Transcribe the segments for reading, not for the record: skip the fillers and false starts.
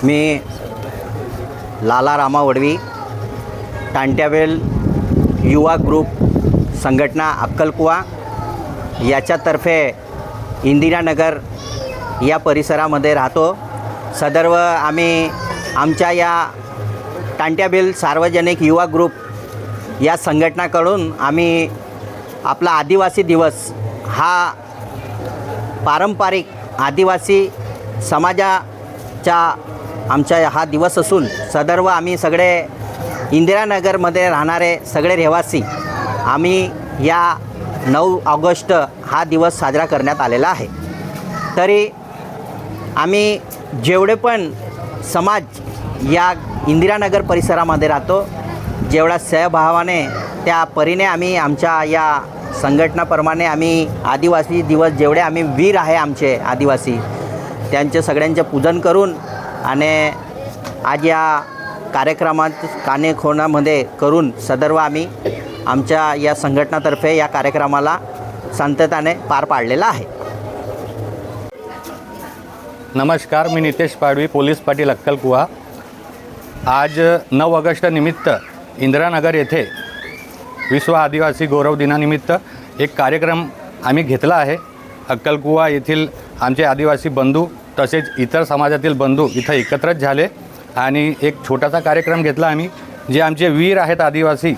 मी लाला रामा वडवी, टांट्याबेल युवा ग्रुप संघटना अक्कलकुवा याच्यातर्फे इंदिरानगर या परिसरामध्ये राहतो। सदर्व आम्ही आमच्या या टांट्याबेल सार्वजनिक युवा ग्रुप या संघटनाकडून आम्ही आपला आदिवासी दिवस हा पारंपरिक आदिवासी समाजाचा आमचा हा दिवस असून सदर्व आम्ही सगळे इंदिरानगरमध्ये राहणारे सगळे रहिवासी आम्ही या 9 ऑगस्ट हा दिवस साजरा करण्यात आलेला आहे। तरी आम्ही जेवढे पण समाज या इंदिरानगर परिसरामध्ये राहतो, जेवढा सहभावाने त्या परीने आम्ही आमच्या या संघटनाप्रमाणे आम्ही आदिवासी दिवस जेवढे आम्ही वीर आहे आमचे आदिवासी त्यांचे सगळ्यांचे पूजन करून आणि आज या कार्यक्रमात कानेकोणामध्ये करून सदर्व आम्ही आमच्या या संघटनातर्फे या कार्यक्रमाला शांतताने पार पाडलेला आहे। नमस्कार, मी नितेश पाडवी, पोलीस पाटील अक्कलकुवा। आज 9 ऑगस्ट निमित्त इंदिरानगर येथे विश्व आदिवासी गौरव दिनानिमित्त एक कार्यक्रम आम्ही घेतला आहे। अक्कलकुवा येथील आमचे आदिवासी बंधू तसेच इतर समाजातील बंधू इथं एकत्रित झाले आणि एक छोटासा कार्यक्रम घेतला आम्ही। जे आमचे वीर आहेत आदिवासी,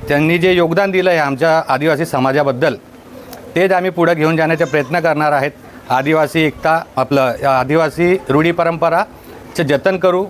त्यांनी जे योगदान दिलं आहे आमच्या आदिवासी समाजाबद्दल, तेच आम्ही पुढे घेऊन जाण्याचा प्रयत्न करणार आहेत। आदिवासी एकता, आपलं आदिवासी रूढी परंपराचे जतन करू।